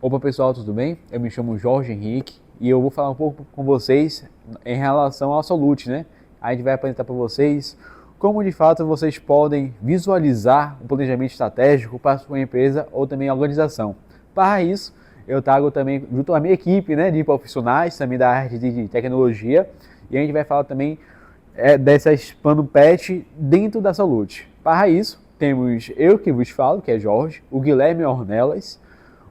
Opa pessoal, tudo bem? Eu me chamo Jorge Henrique e eu vou falar um pouco com vocês em relação ao Solute, né? A gente vai apresentar para vocês como de fato vocês podem visualizar um planejamento estratégico para a sua empresa ou também a organização. Para isso, eu trago também junto à minha equipe, né, de profissionais também da área de tecnologia, e a gente vai falar também dessas plano PET dentro da Solute. Para isso, temos eu que vos falo, que é Jorge, o Guilherme Ornelas,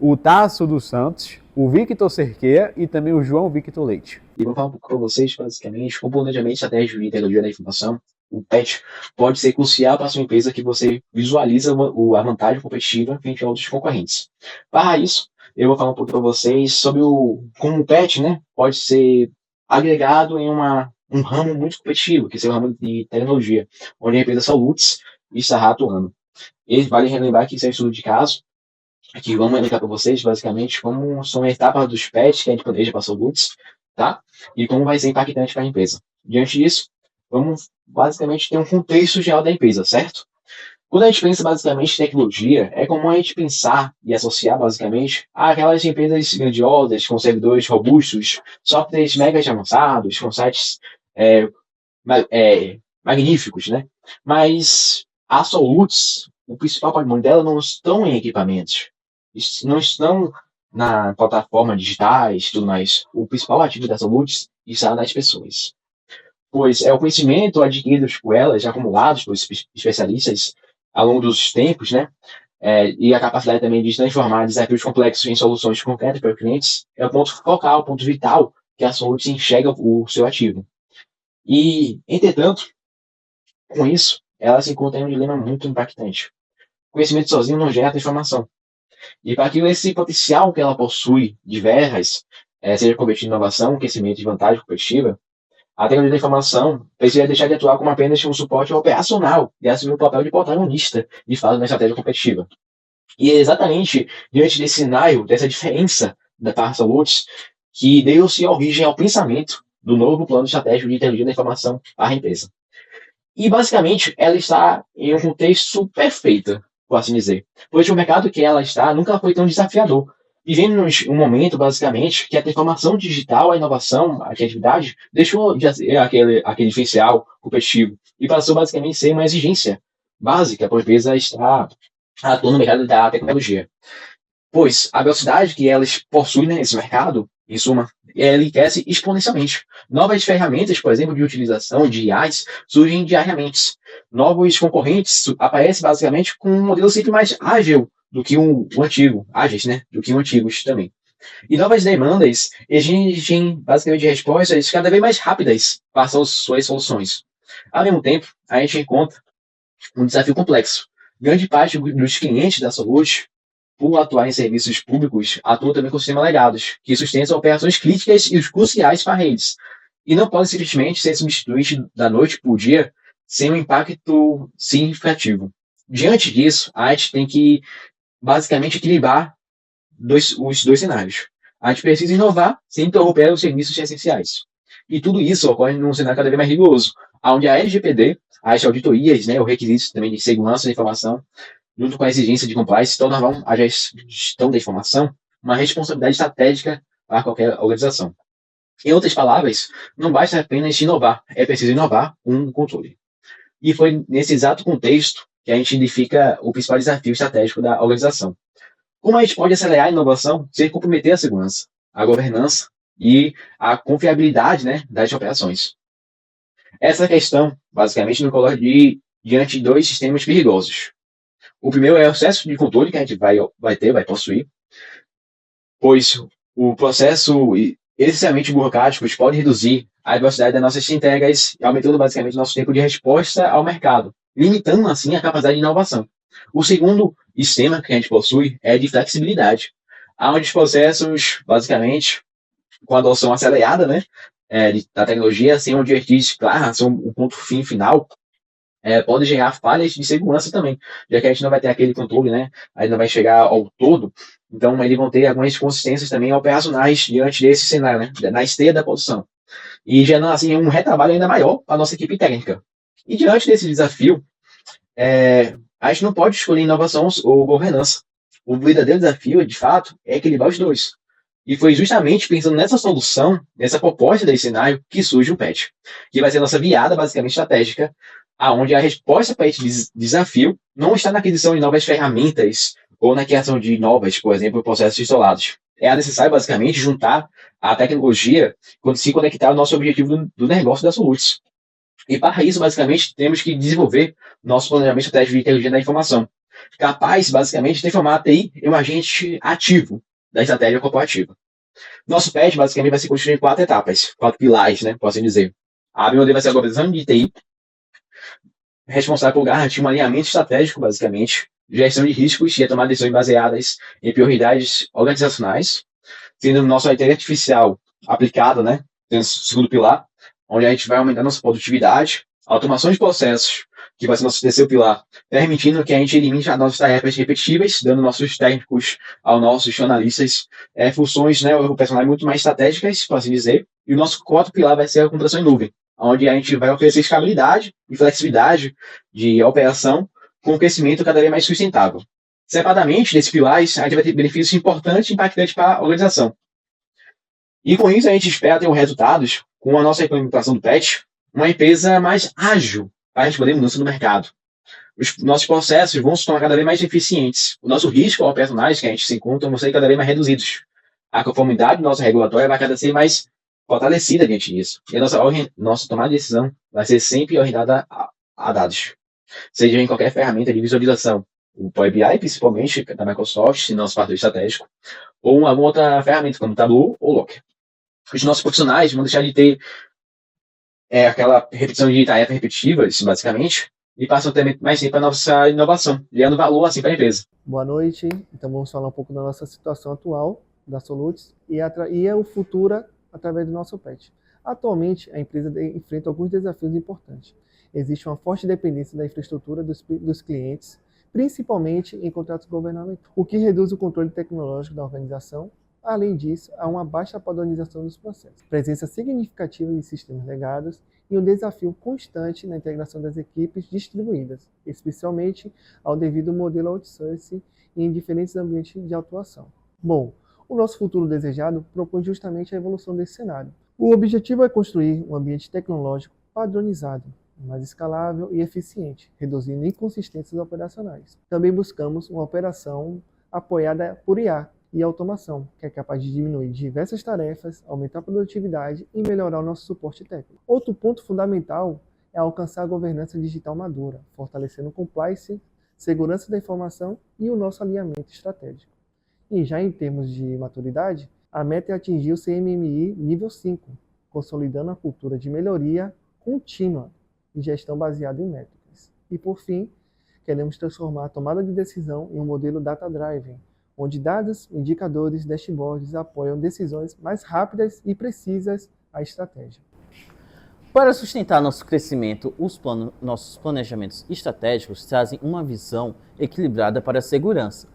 o Tasso dos Santos, o Victor Cerqueira e também o João Victor Leite. E vou falar um pouco para vocês, basicamente, com o planejamento estratégico de tecnologia da informação, o PET pode ser crucial para a sua empresa que você visualiza a vantagem competitiva frente a outros concorrentes. Para isso, eu vou falar um pouco para vocês sobre como o PET, né, pode ser agregado em um ramo muito competitivo, que é o ramo de tecnologia, onde a empresa Soluts está atuando. E vale relembrar que isso é um estudo de caso, aqui vamos explicar para vocês, basicamente, como são as etapas dos PETs que a gente planeja para Soluts, tá? E como vai ser impactante para a empresa. Diante disso, vamos basicamente ter um contexto geral da empresa, certo? Quando a gente pensa basicamente em tecnologia, é comum a gente pensar e associar basicamente aquelas empresas grandiosas, com servidores robustos, softwares mega avançados, com sites é, magníficos, né? Mas a Soluts, o principal patrimônio dela não estão em equipamentos, não estão na plataforma digitais e tudo mais. O principal ativo da Soluts está nas pessoas. Pois é o conhecimento adquirido por elas, acumulados por especialistas ao longo dos tempos, né? E a capacidade também de transformar desafios complexos em soluções concretas para os clientes é o ponto focal, o ponto vital que a Soluts enxerga o seu ativo. E, entretanto, com isso, ela se encontra em um dilema muito impactante. O conhecimento sozinho não gera transformação. E para que esse potencial que ela possui de verras seja convertido em inovação, crescimento e vantagem competitiva, a tecnologia da informação precisa deixar de atuar como apenas um suporte operacional e assumir o papel de protagonista, de fato, na estratégia competitiva. E é exatamente diante desse cenário, dessa diferença da Tarsa Lutz, que deu-se origem ao pensamento do novo plano estratégico de inteligência da informação para a empresa. E, basicamente, ela está em um contexto perfeito, por assim dizer. Pois o mercado que ela está nunca foi tão desafiador. Vivemos um momento, basicamente, que a transformação digital, a inovação, a criatividade, deixou de ser aquele diferencial competitivo e passou, basicamente, a ser uma exigência básica para a empresa estar atuando no mercado da tecnologia. Pois a velocidade que elas possuem nesse mercado, em suma, ele cresce exponencialmente. Novas ferramentas, por exemplo, de utilização de IAs surgem diariamente. Novos concorrentes aparecem basicamente com um modelo sempre mais ágil do que o antigo, ágeis, né? Do que o antigos também. E novas demandas exigem basicamente respostas cada vez mais rápidas para suas soluções. Ao mesmo tempo, a gente encontra um desafio complexo. Grande parte dos clientes da Solution, por atuar em serviços públicos, atuam também com sistemas legados, que sustentam operações críticas e os cruciais para redes, e não podem simplesmente ser substituídos da noite para o dia sem um impacto significativo. Diante disso, a gente tem que basicamente equilibrar os dois cenários. A gente precisa inovar sem interromper os serviços essenciais. E tudo isso ocorre num cenário cada vez mais rigoroso, onde a LGPD, as auditorias, né, os requisitos também de segurança da informação, junto com a exigência de compliance, tornarão a gestão da informação uma responsabilidade estratégica para qualquer organização. Em outras palavras, não basta apenas inovar, é preciso inovar com controle. E foi nesse exato contexto que a gente identifica o principal desafio estratégico da organização. Como a gente pode acelerar a inovação sem comprometer a segurança, a governança e a confiabilidade, né, das operações? Essa questão, basicamente, nos coloca diante de dois sistemas perigosos. O primeiro é o excesso de controle que a gente vai possuir, pois o processo excessivamente burocrático pode reduzir a velocidade das nossas entregas, aumentando basicamente o nosso tempo de resposta ao mercado, limitando assim a capacidade de inovação. O segundo sistema que a gente possui é de flexibilidade, onde os processos, basicamente, com a adoção acelerada, né, da tecnologia, sem uma diretriz clara, sem um ponto final, pode gerar falhas de segurança também, já que a gente não vai ter aquele controle, né? Aí não vai chegar ao todo, então eles vão ter algumas consistências também operacionais diante desse cenário, né? Na esteira da produção. E gerando assim um retrabalho ainda maior para a nossa equipe técnica. E diante desse desafio, a gente não pode escolher inovação ou governança. O verdadeiro desafio, de fato, é equilibrar os dois. E foi justamente pensando nessa solução, nessa proposta desse cenário, que surge o PET, que vai ser a nossa viada basicamente estratégica, aonde a resposta para esse desafio não está na aquisição de novas ferramentas ou na criação de novas, por exemplo, processos isolados. É necessário basicamente juntar a tecnologia quando se conectar ao nosso objetivo do negócio da Soluts. E para isso, basicamente, temos que desenvolver nosso planejamento estratégico de inteligência da informação, capaz, basicamente, de transformar a TI em um agente ativo da estratégia corporativa. Nosso PET, basicamente, vai se construir em 4 etapas, 4 pilares, né, posso assim dizer. A primeira vai ser a governança de TI, responsável por garantir um alinhamento estratégico, basicamente, gestão de riscos e a tomada de decisões baseadas em prioridades organizacionais, sendo nossa inteligência artificial aplicada, né, tendo o segundo pilar, onde a gente vai aumentar nossa produtividade, automação de processos, que vai ser nosso terceiro pilar, permitindo que a gente elimine as nossas tarefas repetitivas, dando nossos técnicos aos nossos analistas funções, né, operacionais muito mais estratégicas, por assim dizer. E o nosso quarto pilar vai ser a computação em nuvem, onde a gente vai oferecer escalabilidade e flexibilidade de operação com um crescimento cada vez mais sustentável. Separadamente, desses pilares, a gente vai ter benefícios importantes e impactantes para a organização. E com isso, a gente espera ter resultados, com a nossa implementação do PET, uma empresa mais ágil para a gente poder mudança no mercado. Os nossos processos vão se tornar cada vez mais eficientes. O nosso risco ao personagem que a gente se encontra vão ser cada vez mais reduzidos. A conformidade nossa regulatória vai cada vez mais fortalecida diante disso. E a nossa tomada de decisão vai ser sempre orientada a dados. Seja em qualquer ferramenta de visualização. O Power BI, principalmente, da Microsoft, se nosso parceiro estratégico, ou alguma outra ferramenta, como Tableau ou Looker. Os nossos profissionais vão deixar de ter aquela repetição de tarefas repetitivas, basicamente, e passam a ter mais tempo para a nossa inovação, gerando valor assim para a empresa. Boa noite. Então vamos falar um pouco da nossa situação atual da Soluts e o futuro através do nosso PET. Atualmente, a empresa enfrenta alguns desafios importantes. Existe uma forte dependência da infraestrutura dos clientes, principalmente em contratos governamentais, o que reduz o controle tecnológico da organização. Além disso, há uma baixa padronização dos processos, presença significativa de sistemas legados e um desafio constante na integração das equipes distribuídas, especialmente ao devido modelo outsourcing e em diferentes ambientes de atuação. Bom, o nosso futuro desejado propõe justamente a evolução desse cenário. O objetivo é construir um ambiente tecnológico padronizado, mais escalável e eficiente, reduzindo inconsistências operacionais. Também buscamos uma operação apoiada por IA, e automação, que é capaz de diminuir diversas tarefas, aumentar a produtividade e melhorar o nosso suporte técnico. Outro ponto fundamental é alcançar a governança digital madura, fortalecendo o compliance, segurança da informação e o nosso alinhamento estratégico. E já em termos de maturidade, a meta é atingir o CMMI nível 5, consolidando a cultura de melhoria contínua e gestão baseada em métricas. E por fim, queremos transformar a tomada de decisão em um modelo data-driven, onde dados, indicadores, dashboards apoiam decisões mais rápidas e precisas à estratégia. Para sustentar nosso crescimento, nossos planejamentos estratégicos trazem uma visão equilibrada para a segurança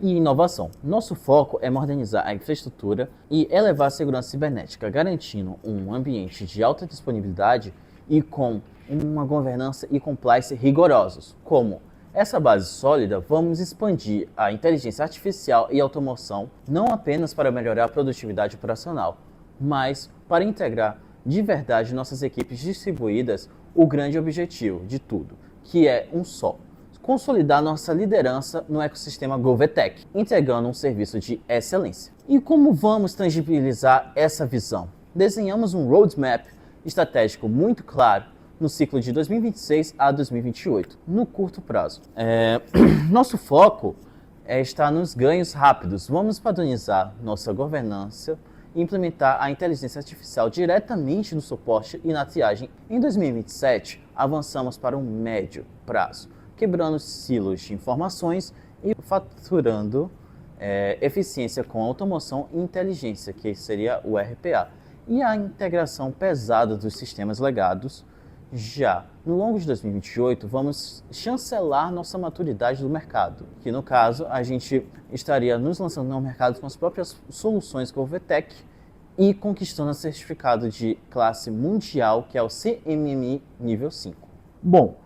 e inovação. Nosso foco é modernizar a infraestrutura e elevar a segurança cibernética, garantindo um ambiente de alta disponibilidade e com uma governança e compliance rigorosos. Como essa base sólida, vamos expandir a inteligência artificial e automação não apenas para melhorar a produtividade operacional, mas para integrar de verdade nossas equipes distribuídas o grande objetivo de tudo, que é um só: consolidar nossa liderança no ecossistema GovTech, entregando um serviço de excelência. E como vamos tangibilizar essa visão? Desenhamos um roadmap estratégico muito claro no ciclo de 2026 a 2028, no curto prazo. Nosso foco está nos ganhos rápidos. Vamos padronizar nossa governança e implementar a inteligência artificial diretamente no suporte e na triagem. Em 2027, avançamos para um médio prazo, quebrando silos de informações e faturando eficiência com automação e inteligência, que seria o RPA, e a integração pesada dos sistemas legados. Já no longo de 2028, vamos chancelar nossa maturidade do mercado, que no caso a gente estaria nos lançando no mercado com as próprias soluções GovTech e conquistando o certificado de classe mundial, que é o CMMI nível 5. Bom,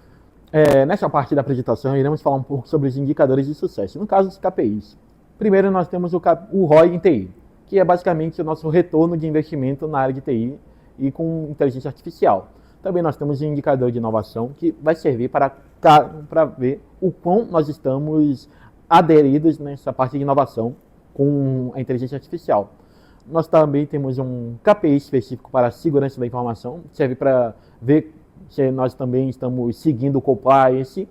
nessa parte da apresentação iremos falar um pouco sobre os indicadores de sucesso, no caso os KPIs. Primeiro, nós temos o ROI em TI, que é basicamente o nosso retorno de investimento na área de TI e com inteligência artificial. Também nós temos um indicador de inovação que vai servir para ver o quão nós estamos aderidos nessa parte de inovação com a inteligência artificial. Nós também temos um KPI específico para a segurança da informação, serve para ver se nós também estamos seguindo o compliance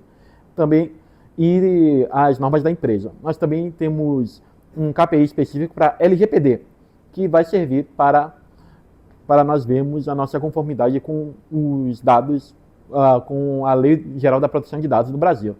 também, e as normas da empresa. Nós também temos um KPI específico para LGPD, que vai servir para nós vermos a nossa conformidade com os dados, com a Lei Geral da Proteção de Dados do Brasil.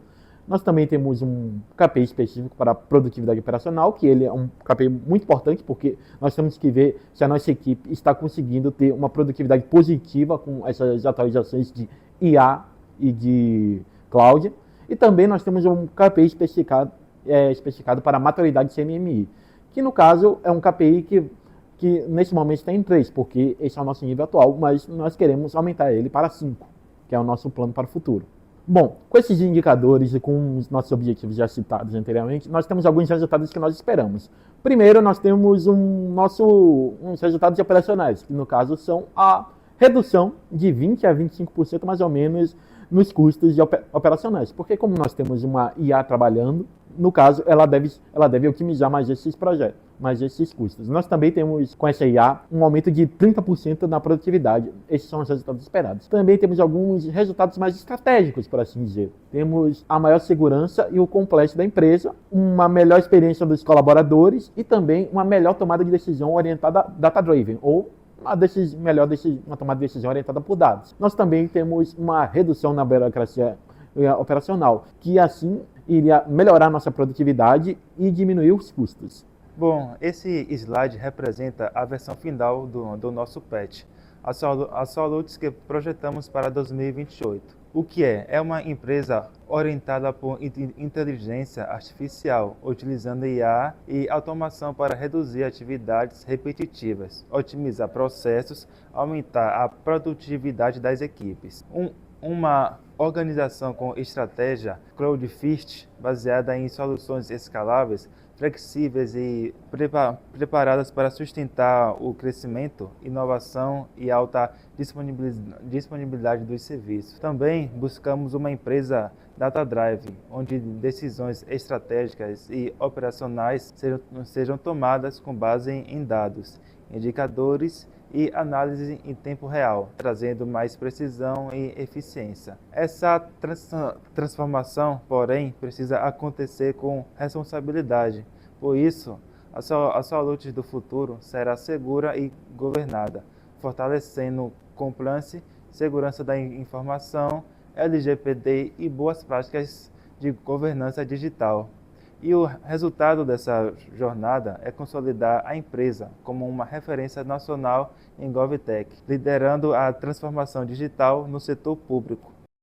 Nós também temos um KPI específico para a produtividade operacional, que ele é um KPI muito importante, porque nós temos que ver se a nossa equipe está conseguindo ter uma produtividade positiva com essas atualizações de IA e de cloud. E também nós temos um KPI especificado para a maturidade CMMI, que no caso é um KPI que nesse momento está em 3, porque esse é o nosso nível atual, mas nós queremos aumentar ele para 5, que é o nosso plano para o futuro. Bom, com esses indicadores e com os nossos objetivos já citados anteriormente, nós temos alguns resultados que nós esperamos. Primeiro, nós temos uns resultados operacionais, que no caso são a redução de 20 a 25% mais ou menos nos custos operacionais, porque como nós temos uma IA trabalhando, no caso, ela deve otimizar mais esses projetos, mais esses custos. Nós também temos, com essa IA, um aumento de 30% na produtividade. Esses são os resultados esperados. Também temos alguns resultados mais estratégicos, por assim dizer. Temos a maior segurança e o complexo da empresa, uma melhor experiência dos colaboradores e também uma melhor tomada de decisão orientada data-driven, ou uma tomada de decisão orientada por dados. Nós também temos uma redução na burocracia operacional, que assim iria melhorar nossa produtividade e diminuir os custos. Bom, esse slide representa a versão final do nosso patch, a Soluts que projetamos para 2028. O que é? É uma empresa orientada por inteligência artificial, utilizando IA e automação para reduzir atividades repetitivas, otimizar processos, aumentar a produtividade das equipes. Uma organização com estratégia cloud first, baseada em soluções escaláveis, flexíveis e preparadas para sustentar o crescimento, inovação e alta disponibilidade dos serviços. Também buscamos uma empresa data-driven, onde decisões estratégicas e operacionais sejam tomadas com base em dados, indicadores e análise em tempo real, trazendo mais precisão e eficiência. Essa transformação, porém, precisa acontecer com responsabilidade. Por isso, a Soluts do futuro será segura e governada, fortalecendo compliance, segurança da informação, LGPD e boas práticas de governança digital. E o resultado dessa jornada é consolidar a empresa como uma referência nacional em GovTech, liderando a transformação digital no setor público.